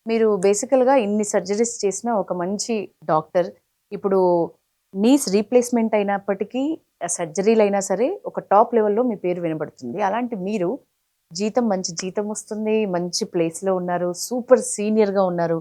మీరు బేసికల్‌గా ఇన్ని సర్జరీస్ చేసిన ఒక మంచి డాక్టర్. ఇప్పుడు నీస్ రీప్లేస్‌మెంట్ అయినప్పటికీ సర్జరీలయినా సరే ఒక టాప్ లెవెల్‌లో మీ పేరు వినబడుతుంది. అలాంటి మీరు మంచి జీతం వస్తుంది. మంచి ప్లేస్‌లో ఉన్నారు. సూపర్ సీనియర్‌గా ఉన్నారు.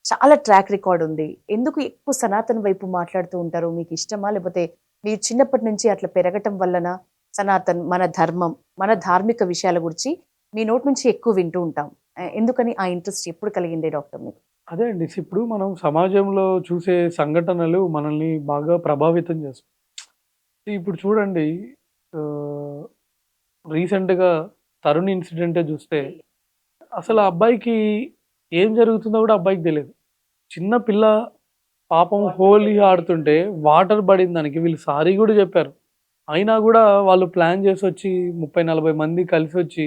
చాలా ట్రాక్ రికార్డ్ ఉంది. ఎందుకు ఎక్కువ సనాతన వైపు మాట్లాడుతూ ఉంటారు? మీకు ఇష్టమా? లేపోతే మీరు చిన్నప్పటి నుంచి అట్లా పెరగటం వల్లనా? సనాతన్, మన ధర్మం, మన ధార్మిక విషయాల గురించి మీ నోటి నుంచి ఎక్కువ వింటూ ఉంటాం. ఎందుకని ఆ ఇంట్రెస్ట్ ఎప్పుడు కలిగింది డాక్టర్ మీకు? అదే అండి. ఇప్పుడు మనం సమాజంలో చూసే సంఘటనలు మనల్ని బాగా ప్రభావితం చేస్తాయి. ఇప్పుడు చూడండి ఆహ్, రీసెంట్‌గా తరుణ్ ఇన్సిడెంటే చూస్తే అసలు ఆ అబ్బాయికి ఏం జరుగుతుందో కూడా అబ్బాయికి తెలీదు. చిన్న పిల్ల పాపం హోలీ ఆడుతుంటే వాటర్ పడింది దానికి. వీళ్ళు సారీ కూడా చెప్పారు. అయినా కూడా వాళ్ళు ప్లాన్ చేసొచ్చి 30, 40 మంది కలిసొచ్చి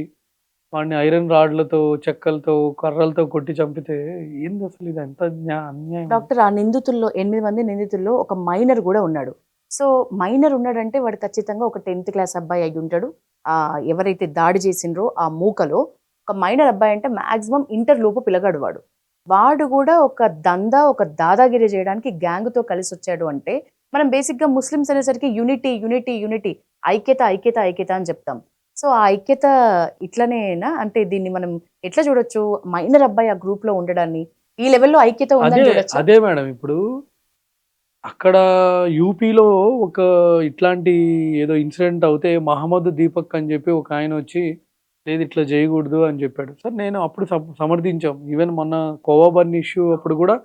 వాడిని ఐరన్ రాడ్‌లతో, చెక్కలతో, కర్రలతో కొట్టి చంపితే ఏందసలు ఇది ఎంత అన్యాయం ఇది. డాక్టర్, ఆ నిందితుల్లో 8 మంది నిందితుల్లో ఒక మైనర్ గూడా ఉన్నాడు. సో, మైనర్ ఉన్నాడంటే వాడు ఖచ్చితంగా ఒక 10థ్ క్లాస్ అబ్బాయి అయ్యుంటాడు. ఎవరైతే దాడి చేసిండ్రో ఆ మూకలో ఒక మైనర్ అబ్బాయి అంటే మాక్సిమం ఇంటర్ లోపు పిల్లగాడు వాడు. వాడు గూడా ఒక ఒక దాదాగిరి జేయడానికి గ్యాంగ్‌తో కలిసొచ్చాడు అంటే, మనం బేసిక్‌గా ముస్లిమ్స్ అనేసరికి యూనిటీ, యూనిటీ, యూనిటీ, ఐక్యత, ఐక్యత, ఐక్యత అని జెప్తాం. సో, ఆ ఐక్యత ఇట్లనేనా? అంటే దీన్ని మనం ఎట్లా జూడొచ్చు? మైనర్ అబ్బాయి ఆ గ్రూప్‌లో ఉండడాన్ని? ఈ లెవెల్‌లో ఐక్యత అదే, ఉందని జూడొచ్చా? అదే మేడం. ఇప్పుడు అక్కడ యూపీలో ఒక ఇట్లాంటి ఏదో ఇన్సిడెంట్ అవుతే 'మహమ్మద్ దీపక్' అని చెప్పి ఒకాయనొచ్చి, లేదు ఇట్లా చేయకూడదు అని చెప్పాడు. సార్ నేను అప్పుడు సమర్థించాం. ఈవెన్ మొన్న కోవా బన్ ఇష్యూ అప్పుడు కూడా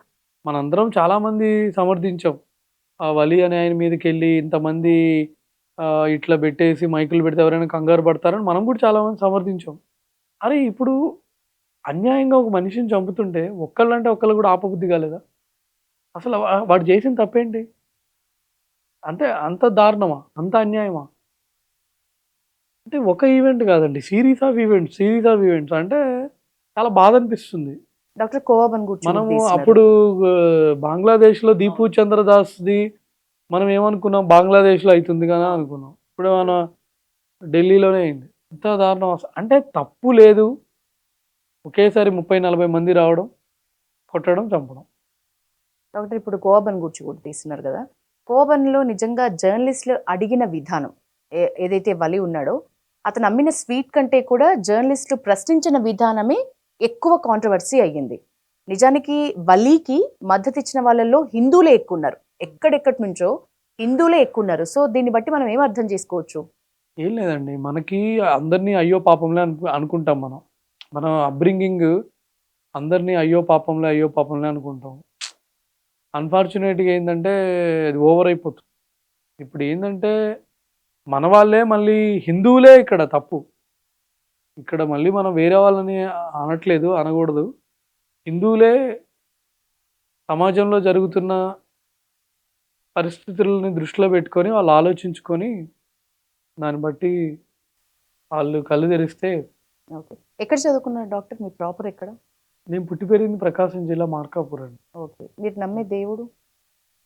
మనందరం చాలామంది సమర్థించాం. ఆ వలి అనే ఆయన మీదకెళ్ళి ఇంతమంది ఇట్లా పెట్టేసి మైకులు పెడితే ఎవరైనా కంగారు పడతారని మనం కూడా చాలామంది సమర్థించాం. అరే! ఇప్పుడు అన్యాయంగా ఒక మనిషిని చంపుతుంటే ఒక్కళ్ళంటే ఒక్కళ్ళు కూడా ఆపబుద్ధి కాలేదా? అసలు వాడు చేసిన తప్పేంటి? అంటే అంత దారుణమా? అంత అన్యాయమా? అంటే ఒక ఈవెంట్ కాదండి. సీరీస్ ఆఫ్ ఈవెంట్స్ అంటే చాలా బాధనిపిస్తుంది. డాక్టర్ కోవాబన్ గూర్చి గూడా మనము తీస్తున్నారు. అప్పుడు బంగ్లాదేశ్‌లో 'దీపు చంద్రదాస్‌ది' మనం ఏమనుకున్నాం, బంగ్లాదేశ్‌లో అయితుంది కదా అనుకున్నాం. ఇప్పుడు మన ఢిల్లీలోనే అయింది. ఎంత దారుణం అంటే తప్పు లేదు. ఒకేసారి 30, 40 మంది రావడం, కొట్టడం, చంపడం. డాక్టర్, ఇప్పుడు కోవాబన్ గూర్చి గూడా తీస్తున్నారు గదా! కోవాబన్‌లో నిజంగా జర్నలిస్ట్‌లు అడిగిన విధానం, ఏదైతే వలి ఉన్నాడో, అతను అమ్మిన స్వీట్ కంటే కూడా జర్నలిస్ట్‌లు ప్రశ్నించిన విధానమే ఎక్కువ కాంట్రోవర్సీ అయ్యింది. నిజానికి వలీకి మద్దతిచ్చిన వాళ్ళలో హిందువులే ఎక్కువున్నారు. ఎక్కడెక్కడి నుంచో హిందువులే ఎక్కువున్నారు. సో, దీన్ని బట్టి మనం ఏం అర్థం చేసుకోవచ్చు? ఏం లేదండి. మనకి అందరిని అయ్యో పాపంలే అనుకుంటాం మనం. మన అప్‌బ్రింగింగ్ అందరిని అయ్యో పాపంలే, అయ్యో పాపంలే అనుకుంటాం. అన్‌ఫార్చునేట్‌గా ఏందంటే అది ఓవర్ అయిపోతుంది. ఇప్పుడేందంటే మన వాళ్ళే మళ్ళీ హిందువులే ఇక్కడ తప్పు. ఇక్కడ మళ్ళీ మనం వేరే వాళ్ళని అనట్లేదు, అనకూడదు. హిందువులే సమాజంలో జరుగుతున్న పరిస్థితులని దృష్టిలో పెట్టుకొని వాళ్ళు ఆలోచించుకొని దాన్ని బట్టి ఆళ్ళు కళ్ళు తెరిస్తే. ఓకే. ఎక్కడ చదువుకున్నారు డాక్టర్? మీ ప్రాపర్ ఎక్కడ? నేను పుట్టి పెరిగింది ప్రకాశం జిల్లా మార్కాపురం అండి. ఓకే. మీరు నమ్మే దేవుడు?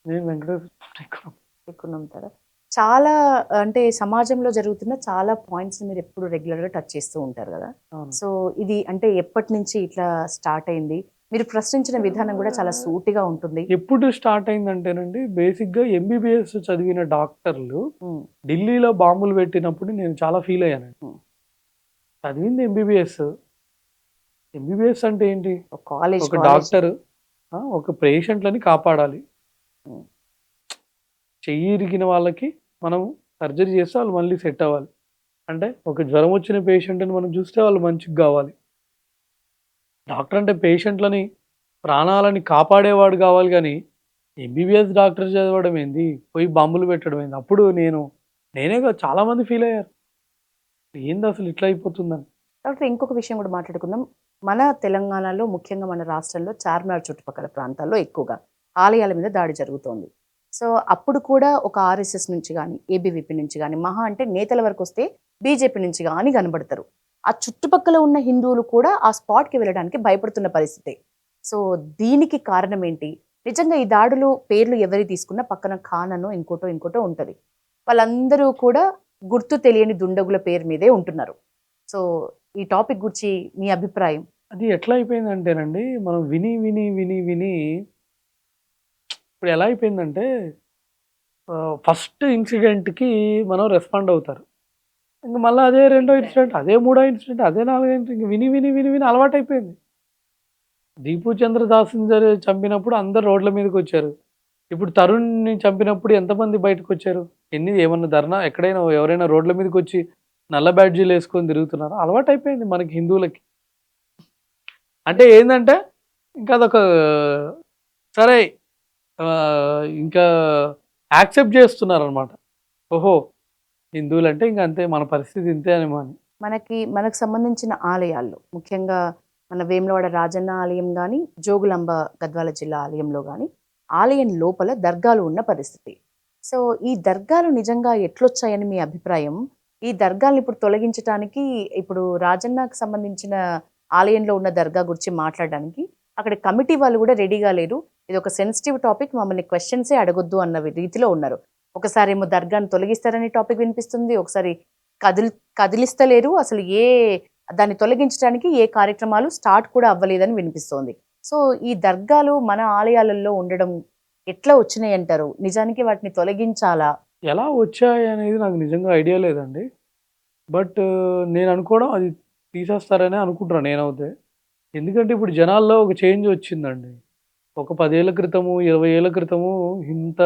నేను వెంకటేశ్వర ఎక్కువ. ఎక్కువ నమ్ముతారా? చాలా అంటే సమాజంలో జరుగుతున్న చాలా పాయింట్స్‌ని మీరెప్పుడు రెగ్యులర్‌గా టచ్ చేస్తూ ఉంటారు గదా! అవును. సో, ఇది అంటే ఎప్పటినుంచి ఇట్లా స్టార్ట్ అయింది? మీరు ప్రశ్నించిన విధానం గూడా చాలా సూటిగా ఉంటుంది. ఎప్పుడు స్టార్ట్ అయిందంటేనండి, బేసిక్‌గా ఎంబీబీఎస్ చదివిన డాక్టర్లు హ్మ్. ఢిల్లీలో బాంబులు పెట్టినప్పుడు నేను చాలా ఫీల్ అయ్యానండి. హ్మ్. చదివింది ఎంబీబీఎస్. ఎంబీబీఎస్ అంటే ఏంటి? కాలేజ్ ఒక కాలేజ్ డాక్టరు ఒక పేషెంట్‌లని కాపాడాలి. హ్మ్. చెయ్యి ఇరిగిన వాళ్ళకి మనం సర్జరీ చేస్తే వాళ్ళు మళ్ళీ సెట్ అవ్వాలి. అంటే ఒక జ్వరం వచ్చిన పేషెంట్‌ని మనం చూస్తే వాళ్ళు మంచిగా గావాలి. డాక్టర్ అంటే పేషెంట్‌లని, ప్రాణాలని కాపాడేవాడు గావాలి గానీ, ఎంబీబీఎస్ డాక్టర్ చదవడం ఏంది? పోయి బాంబులు పెట్టడం ఏంది? అప్పుడు నేనే కాదు చాలా మంది ఫీల్ అయ్యారు. ఏందసలు ఇట్లా అయిపోతుందని. డాక్టర్, ఇంకొక విషయం గూడా మాట్లాడుకుందాం. మన తెలంగాణలో ముఖ్యంగా మన రాష్ట్రంలో చార్మినార్ చుట్టుపక్కల ప్రాంతాల్లో ఎక్కువగా ఆలయాల మీద దాడి జరుగుతోంది. సో, అప్పుడు కూడా ఒక ఆర్ఎస్ఎస్ నుంచి గాని, ఏబీవీపీ నుంచి గాని, మహా అంటే నేతల వరకొస్తే బీజేపీ నుంచి గాని కనబడతారు. ఆ చుట్టుపక్కల ఉన్న హిందువులు కూడా ఆ స్పాట్‌కి వెళ్ళడానికి భయపడుతున్న పరిస్థితే. సో, దీనికి కారణం ఏంటి? నిజంగా ఈ దాడులు పేర్లు ఎవరియి తీసుకున్నా పక్కన ఖాన్ అనో, ఇంకోటో, ఇంకోటో ఉంటది. వాళ్ళందరూ కూడా గుర్తు తెలియని దుండగుల పేరు మీదే ఉంటున్నారు. సో, ఈ టాపిక్ గురించి మీ అభిప్రాయం? అది ఎట్లా అయిపోయిందంటేనండి, మనం విని, విని, విని, విని ఇప్పుడు ఎలా అయిపోయిందంటే ఫస్ట్ ఇన్సిడెంట్‌కి మనం రెస్పాండ్ అవుతారు. ఇంక మళ్ళా అదే రెండో ఇన్సిడెంట్, అదే మూడో ఇన్సిడెంట్, అదే నాలుగో ఇన్సిడెంట్ ఇంక విని, విని, విని, విని అలవాటయిపోయింది. 'దీపు చంద్రదాస్‌ని' చంపినప్పుడు అందరూ రోడ్ల మీదకొచ్చారు. ఇప్పుడు 'తరుణ్‌ని' చంపినప్పుడు ఎంతమంది బయటకొచ్చారు? ఏమన్నా ధర్నా ఎక్కడైనా ఎవరైనా రోడ్ల మీదకొచ్చి నల్ల బ్యాడ్జీలేసుకొని తిరుగుతున్నారా? అలవాటయిపోయింది మనకి హిందువులకి. అంటే ఏందంటే, ఇంకా అదొక సరే ఇంకా యాక్సెప్ట్ చేస్తున్నారనమాట. ఓహో! హిందువులంటే ఇంక అంతే మన పరిస్థితి ఇంతేనేమో అని. మనకు సంబంధించిన ఆలయాల్లో ముఖ్యంగా మన వేములవాడ రాజన్న ఆలయం గాని, జోగులాంబ గద్వాల జిల్లా ఆలయంలో గాని, ఆలయం లోపల దర్గాలు ఉన్న పరిస్థితి. సో, ఈ దర్గాలు నిజంగా ఎట్లొచ్చాయని మీ అభిప్రాయం? ఈ దర్గాల్ని ఇప్పుడు తొలగించటానికి ఇప్పుడు రాజన్నకు సంబంధించిన ఆలయంలో ఉన్న దర్గా గురించి మాట్లాడడానికి అక్కడ కమిటీ వాళ్ళు గూడా రెడీగా లేరు. ఇదొక సెన్సిటివ్ టాపిక్ మమ్మల్ని క్వెషన్సే అడగొద్దు అన్న రీతిలో ఉన్నారు. ఒకసారేమో దర్గాను తొలగిస్తారని టాపిక్ వినిపిస్తుంది. ఒకసారి కదిల్ కదిలిస్తలేరు. అసలు దాన్ని తొలగించడానికి ఏ కార్యక్రమాలు స్టార్ట్ కూడా అవ్వలేదని వినిపిస్తోంది. సో, ఈ దర్గాలు మన ఆలయాలలో ఉండడం ఎట్లా వచ్చినాయంటారు? నిజానికి వాటిని తొలగించాలా? ఎలా వచ్చాయనేది నాకు నిజంగా ఐడియా లేదండి. బట్ నేను అనుకోవడం అది తీసేస్తారనే అనుకుంటున్నా నేనైతే. ఎందుకంటే ఇప్పుడు జనాల్లో ఒక చేంజ్ వచ్చిందండి. ఒక 10 ఏళ్ల క్రితము, 20 ఏళ్ల క్రితము ఇంత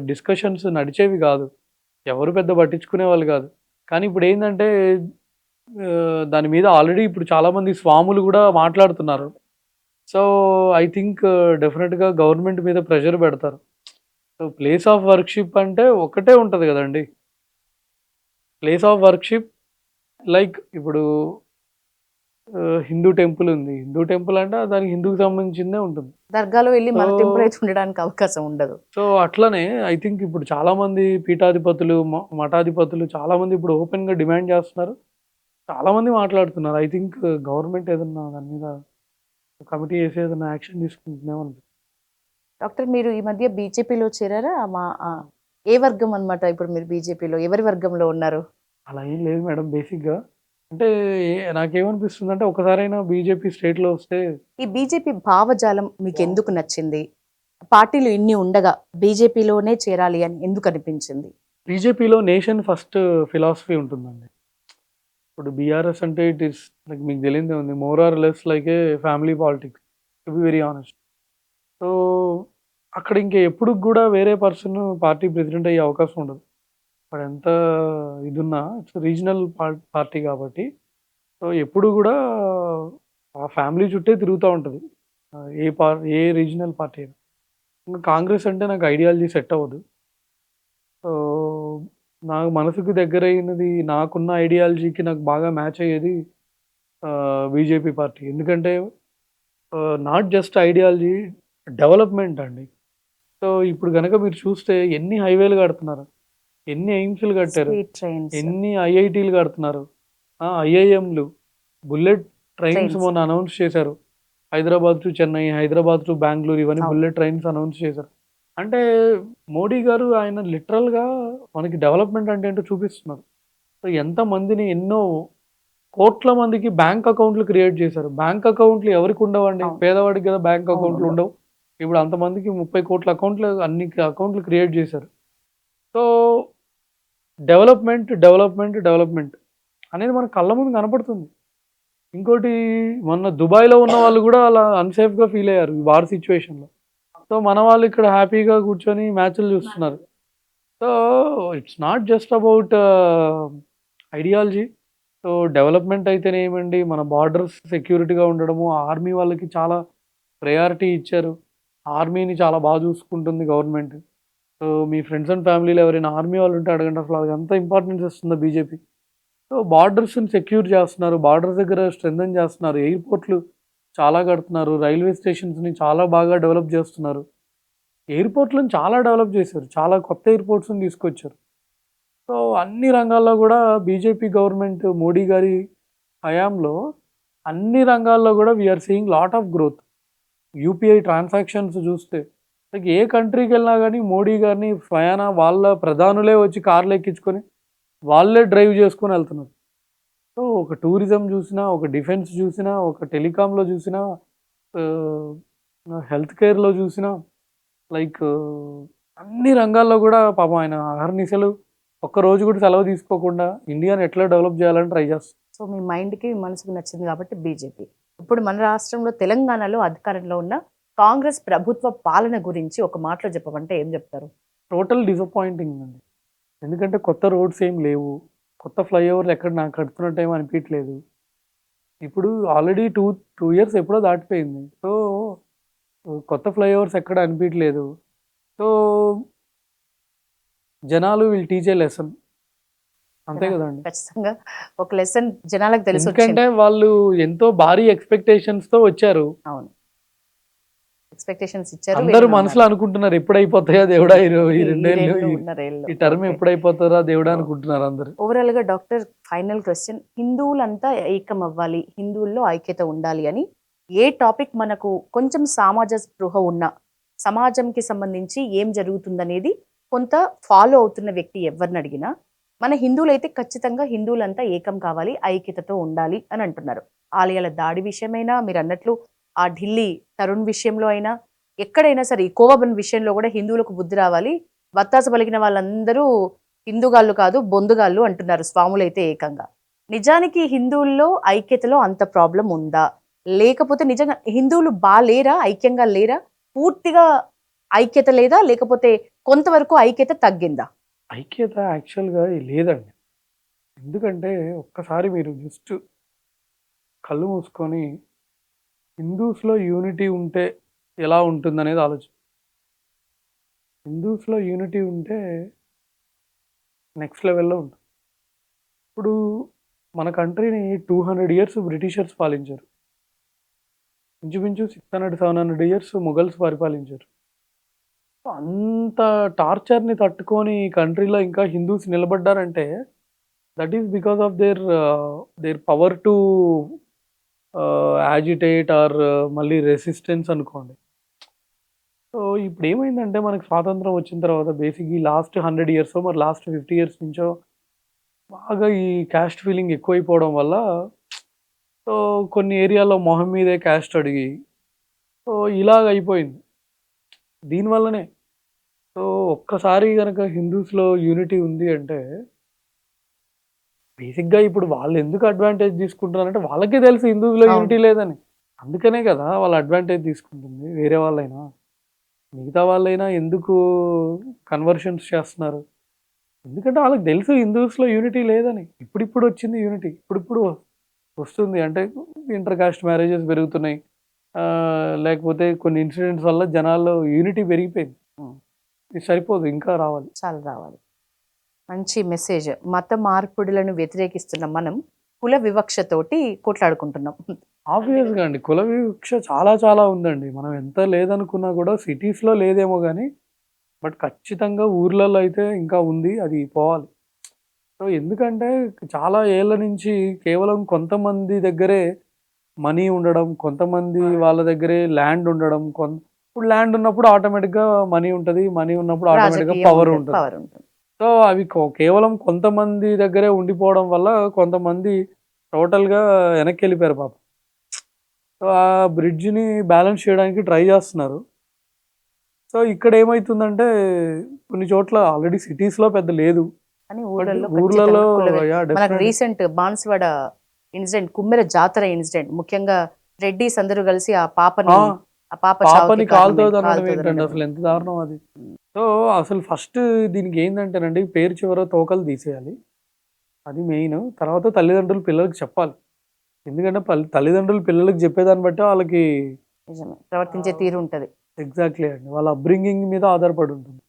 డిస్కషన్స్ నడిచేవి గాదు. ఎవరు పెద్ద పట్టించుకునేవాళ్ళు గాదు. కానీ ఇప్పుడేందంటే దాని మీద ఆల్రెడీ ఇప్పుడు చాలామంది స్వాములు గూడా మాట్లాడుతున్నారు. సో, ఐ థింక్ డెఫినిట్‌గా గవర్నమెంట్ మీద ప్రెషర్ పెడతారు. సో, ప్లేస్ ఆఫ్ వర్షిప్ అంటే ఒకటే ఉంటది గదండీ! ప్లేస్ ఆఫ్ వర్షిప్ లైక్ ఇప్పుడు హిందూ టెంపుల్ ఉంది. హిందూ టెంపుల్ అంటే దానికి హిందూకి సంబంధించిందే ఉంటుంది. దర్గాలో వెళ్లి సో, మన టెంపుల్ అయితే ఉండడానికి అవకాశం ఉండదు. అట్లనే ఐ థింక్ ఇప్పుడు చాలామంది పీఠాధిపతులు, మఠాధిపతులు చాలామంది ఇప్పుడు ఓపెన్‌గా డిమాండ్ జేస్తున్నారు. చాలామంది మాట్లాడుతున్నారు. ఐ థింక్ గవర్నమెంట్ ఏదన్నా దాని మీద కమిటీ ఏసి ఏదన్నా యాక్షన్ తీసుకుంటుందేమో అనిపిస్తుంది. డాక్టర్ మీరు ఈ మధ్య బీజేపీలో చేరారా? ఏ వర్గం అన్నమాట ఇప్పుడు మీరు బీజేపీలో? ఎవరి వర్గంలో ఉన్నారు? అలా ఏం లేదు మేడం బేసిక్‌గా. అంటే నాకేమనిపిస్తుందంటే ఒకసారైనా బీజేపీ స్టేట్‌లో వస్తే ఈ బీజేపీ భావజాలం మీకెందుకు నచ్చింది? పార్టీలు ఇన్ని ఉండగా బీజేపీలోనే చేరాలి అని ఎందుకు అనిపించింది? బీజేపీలో నేషన్ ఫస్ట్ ఫిలాసఫీ ఉంటుందండి. ఇప్పుడు బీఆర్ఎస్ అంటే ఇట్ ఈస్ లైక్ మీకు తెలియనిదే ఉంది. More or less like A family politics to be very honest. So, అక్కడ ఇంక ఎప్పుడుకి గూడా వేరే పర్సన్ పార్టీ ప్రెసిడెంట్ అయ్యే అవకాశం ఉండదు. వాడెంత ఇదున్నా ఇట్స్ రీజనల్ పార్టీ కాబట్టి సో, ఎప్పుడు గూడా ఆ ఫ్యామిలీ చుట్టే తిరుగుతా ఉంటది. ఏ రీజనల్ పార్టీ అయినా. ఇంక కాంగ్రెస్ అంటే నాకు ఐడియాలజీ సెట్ అవ్వదు. సో, నాకు మనసుకు దగ్గరైనది నాకున్న ఐడియాలజీకి నాకు బాగా మ్యాచ్ అయ్యేది బీజేపీ పార్టీ. ఎందుకంటే నాట్ జస్ట్ ఐడియాలజీ డెవలప్‌మెంట్ అండి. సో, ఇప్పుడు గనక మీరు చూస్తే ఎన్ని హైవేలు కడుతున్నారు. ఎన్ని ఎయిమ్స్‌లు కట్టారు. స్పీడ్ ట్రైన్స్, ఎన్ని ఐఐటీలు కడుతున్నారు. ఐఐఎంలు, బుల్లెట్ ట్రైన్స్ ట్రైన్స్. మొన్న అనౌన్స్ చేశారు. హైదరాబాద్ టు చెన్నై, హైదరాబాద్ టు బెంగుళూరు ఇవన్నీ అవును. బుల్లెట్ ట్రైన్స్ అనౌన్స్ చేశారు. అంటే మోడీ గారు ఆయన లిటరల్‌గా మనకి డెవలప్‌మెంట్ అంటే ఏంటో చూపిస్తున్నారు. సో, ఎంతమందిని ఎన్నో కోట్ల మందికి బ్యాంక్ అకౌంట్‌లు క్రియేట్ చేశారు. బ్యాంక్ అకౌంట్‌లు ఎవరికి ఉండవండి? అవును. పేదవాడికి కదా బ్యాంక్ అవును. అకౌంట్‌లు ఉండవు. ఉండవు. ఇప్పుడు అంతమందికి 30,00,00,000 అకౌంట్‌లు అన్ని అకౌంట్‌లు క్రియేట్ చేశారు. సో, డెవలప్‌మెంట్ అనేది మన కళ్ళ ముందు కనపడుతుంది. ఇంకోటి మొన్న దుబాయ్‌లో ఉన్న వాళ్ళు గూడా అలా అన్‌సేఫ్‌గా ఫీల్ అయ్యారు. ఈ వార్ సిట్యుయేషన్‌లో. సో, మన వాళ్ళు ఇక్కడ హ్యాపీగా కూర్చొని మ్యాచ్‌లు చూస్తున్నారు. So, it's not just about ideology. So, development అయితేనేమండి, మన బార్డర్స్ సెక్యూరిటీగా ఉండడము, ఆర్మీ వాళ్ళకి చాలా ప్రయారిటీ ఇచ్చారు. ఆర్మీని చాలా చూసుకుంటుంది government. So, me friends and ఫ్యామిలీలో ఎవరైనా ఆర్మీ వాళ్ళు ఉంటే అడగండి. అసలు వాళ్ళకి ఎంత ఇంపార్టెన్స్ ఇస్తుందో బీజేపీ. సో, బార్డర్స్‌ని సెక్యూర్ చేస్తున్నారు. బార్డర్స్ దగ్గర స్ట్రెంథెన్ చేస్తున్నారు. ఎయిర్‌పోర్ట్‌లు చాలా కడుతున్నారు. రైల్వే స్టేషన్స్‌ని చాలా బాగా డెవలప్ చేస్తున్నారు. ఎయిర్‌పోర్ట్‌లను చాలా డెవలప్ చేశారు. చాలా కొత్త ఎయిర్‌పోర్ట్స్‌ని తీసుకొచ్చారు. సో, అన్ని రంగాల్లో గూడా బీజేపీ గవర్నమెంట్ మోడీ గారి హయాంలో అన్ని రంగాల్లో గూడా we are seeing lot of growth. UPI transactions చూస్తే లైక్ ఏ కంట్రీకెళ్ళినా గానీ మోడీ గారిని స్వయానా వాళ్ళ ప్రధానులే వచ్చి కార్‌లు ఎక్కించుకొని వాళ్ళే డ్రైవ్ చేసుకొని ఎళ్తున్నారు. సో ఒక టూరిజం చూసినా, ఒక డిఫెన్స్ చూసినా, ఒక టెలికాంలో చూసినా, హెల్త్ కేర్లో చూసినా, లైక్ అన్ని రంగాల్లో కూడా పాపం ఆయన అహర్నిశలు ఒక్క రోజు కూడా సెలవు తీసుకోకుండా ఇండియాని ఎట్లా డెవలప్ చేయాలని ట్రై చేస్తారు. సో మీ మైండ్కి మీ మనసుకు నచ్చింది కాబట్టి బీజేపీ. ఇప్పుడు మన రాష్ట్రంలో తెలంగాణలో అధికారంలో ఉన్న కాంగ్రెస్ ప్రభుత్వ పాలన గురించి ఒక మాటలో చెప్పమంటే ఏం చెప్తారు? టోటల్ డిసప్పాయింటింగ్ అండి. ఎందుకంటే కొత్త రోడ్స్ ఏం లేవు, కొత్త ఫ్లైఓవర్లు ఎక్కడ నాకు కడుతున్నట్టు ఏం అనిపించలేదు. ఇప్పుడు ఆల్రెడీ టూ ఇయర్స్ ఎప్పుడో దాటిపోయింది. సో కొత్త ఫ్లైఓవర్స్ ఎక్కడ అనిపించలేదు. సో జనాలు విల్ టీచ్ ఏ లెసన్, అంతే కదండి. ఖచ్చితంగా ఒక లెసన్ జనాలకు తెలిసి ఎందుకంటే వాళ్ళు ఎంతో భారీ ఎక్స్పెక్టేషన్స్ తో వచ్చారు. అవును, ఎక్స్పెక్టేషన్స్ ఇచ్చారు. అందరూ మనసులో అనుకుంటున్నారు ఎప్పుడైపోతాయా దేవుడా ఈ రెండేళ్ళు, ఈ టర్మ్ ఎప్పుడైపోతారా దేవుడా అనుకుంటున్నారు అందరు. ఓవరాల్ గా డాక్టర్, ఫైనల్ క్వశ్చన్, హిందువులంతా ఏకం అవ్వాలి, హిందువుల్లో ఐక్యత ఉండాలి అని ఏ టాపిక్ మనకు కొంచెం సమాజ స్పృహ ఉన్న, సమాజంకి సంబంధించి ఏం జరుగుతుందనేది కొంత ఫాలో అవుతున్న వ్యక్తి ఎవరిని అడిగినా మన హిందువులైతే ఖచ్చితంగా హిందువులంతా ఏకం కావాలి, ఐక్యతతో ఉండాలి అని అంటున్నారు. ఆలయాల దాడి విషయమైనా, మీరు అన్నట్లు ఆ ఢిల్లీ తరుణ్ విషయంలో అయినా, ఎక్కడైనా సరే ఈ కోవబన్ విషయంలో కూడా హిందువులకు బుద్ధి రావాలి, వత్తాస పలికిన వాళ్ళందరూ హిందూగాళ్ళు కాదు బొందుగాళ్ళు అంటున్నారు స్వాములైతే ఏకంగా. నిజానికి హిందువుల్లో ఐక్యతలో అంత ప్రాబ్లం ఉందా, లేకపోతే నిజంగా హిందువులు లేరా, ఐక్యంగా లేరా, పూర్తిగా ఐక్యత లేదా, లేకపోతే కొంతవరకు ఐక్యత తగ్గిందా? ఐక్యత యాక్చువల్గా లేదండి. ఎందుకంటే ఒక్కసారి మీరు జస్ట్ కళ్ళు మూసుకొని హిందూస్లో యూనిటీ ఉంటే ఎలా ఉంటుందనేది ఆలోచన. హిందూస్లో యూనిటీ ఉంటే నెక్స్ట్ లెవెల్లో ఉంటుంది. ఇప్పుడు మన కంట్రీని 200 ఇయర్స్ బ్రిటిషర్స్ పాలించారు, ఇంచుమించు 600-700 ఇయర్స్ మొఘల్స్ పరిపాలించారు. అంత టార్చర్ని తట్టుకొని ఈ కంట్రీలో ఇంకా హిందూస్ నిలబడ్డారంటే that is because of their power to agitate or మళ్ళీ రెసిస్టెన్స్ అనుకోండి. సో ఇప్పుడు ఏమైందంటే మనకు స్వాతంత్రం వచ్చిన తర్వాత బేసిక్గా లాస్ట్ 100 ఇయర్స్ మరి లాస్ట్ 50 ఇయర్స్ నుంచో బాగా ఈ క్యాస్ట్ ఫీలింగ్ ఎక్కువైపోవడం వల్ల సో కొన్ని ఏరియాలో మొహం మీదే క్యాస్ట్ అడిగి సో ఇలాగ అయిపోయింది. దీనివల్లనే సో ఒక్కసారి కనుక హిందూస్లో యూనిటీ ఉంది అంటే బేసిక్గా ఇప్పుడు వాళ్ళు ఎందుకు అడ్వాంటేజ్ తీసుకుంటున్నారంటే వాళ్ళకే తెలుసు హిందూస్లో యూనిటీ లేదని. అందుకనే కదా వాళ్ళు అడ్వాంటేజ్ తీసుకుంటుంది. వేరే వాళ్ళైనా మిగతా వాళ్ళైనా ఎందుకు కన్వర్షన్స్ చేస్తున్నారు? ఎందుకంటే వాళ్ళకి తెలుసు హిందూస్లో యూనిటీ లేదని. ఇప్పుడిప్పుడు వచ్చింది యూనిటీ, ఇప్పుడిప్పుడు వస్తుంది. అంటే ఇంటర్ కాస్ట్ మ్యారేజెస్ పెరుగుతున్నాయి, లేకపోతే కొన్ని ఇన్సిడెంట్స్ వల్ల జనాల్లో యూనిటీ పెరిగిపోయింది. ఇది సరిపోదు, ఇంకా రావాలి, చాలా రావాలి. మంచి మెసేజ్. మత మార్పిడులను వ్యతిరేకిస్తున్న మనం కుల వివక్షతోటి కొట్లాడుకుంటున్నాం. ఆబ్వియస్గా అండి కుల వివక్ష చాలా చాలా ఉందండి. మనం ఎంత లేదనుకున్నా కూడా సిటీస్లో లేదేమో కానీ బట్ ఖచ్చితంగా ఊర్లలో అయితే ఇంకా ఉంది, అది పోవాలి. సో ఎందుకంటే చాలా ఏళ్ళ నుంచి కేవలం కొంతమంది దగ్గరే మనీ ఉండడం, కొంతమంది వాళ్ళ దగ్గరే ల్యాండ్ ఉండడం, ఇప్పుడు ల్యాండ్ ఉన్నప్పుడు ఆటోమేటిక్గా మనీ ఉంటుంది, మనీ ఉన్నప్పుడు ఆటోమేటిక్గా పవర్ ఉంటుంది. సో అవి కేవలం కొంతమంది దగ్గరే ఉండిపోవడం వల్ల కొంతమంది టోటల్గా వెనక్కి వెళ్ళిపోయారు పాపం. సో ఆ బ్రిడ్జ్ని బ్యాలెన్స్ చేయడానికి ట్రై చేస్తున్నారు. సో ఇక్కడ ఏమవుతుందంటే కొన్ని చోట్ల ఆల్రెడీ సిటీస్లో పెద్ద లేదు, ఊర్లలో రీసెంట్ బాన్స్వాడ ఇన్సిడెంట్, కుమ్మెర జాతర ఇన్సిడెంట్, ముఖ్యంగా రెడ్డిస్ అందరూ కలిసి ఆ పాపని కాలుతో అనడం ఏంటండి, అసలు ఎంత దారుణం అది. సో అసలు ఫస్ట్ దీనికి ఏంటంటేనండి పేరు చివర తోకలు తీసేయాలి, అది మెయిన్. తర్వాత తల్లిదండ్రులు పిల్లలకి చెప్పాలి. ఎందుకంటే తల్లిదండ్రులు పిల్లలకి చెప్పేదాన్ని బట్టి వాళ్ళకి ప్రవర్తించే తీరు ఉంటుంది. ఎగ్జాక్ట్లీ అండి, వాళ్ళ అప్బ్రింగింగ్ మీద ఆధారపడి ఉంటుంది.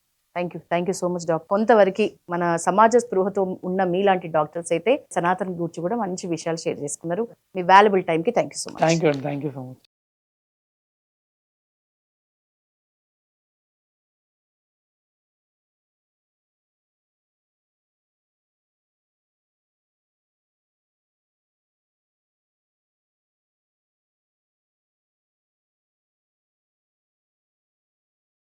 Thank you so much doctor. కొంతవరకు మన సమాజ స్పృహతో ఉన్న మీలాంటి డాక్టర్స్ అయితే సనాతన్ గురించి కూడా మంచి విషయాలు షేర్ చేసుకున్నారు. మీ వాల్యుబుల్ టైంకి thank you so much. Thank you so much.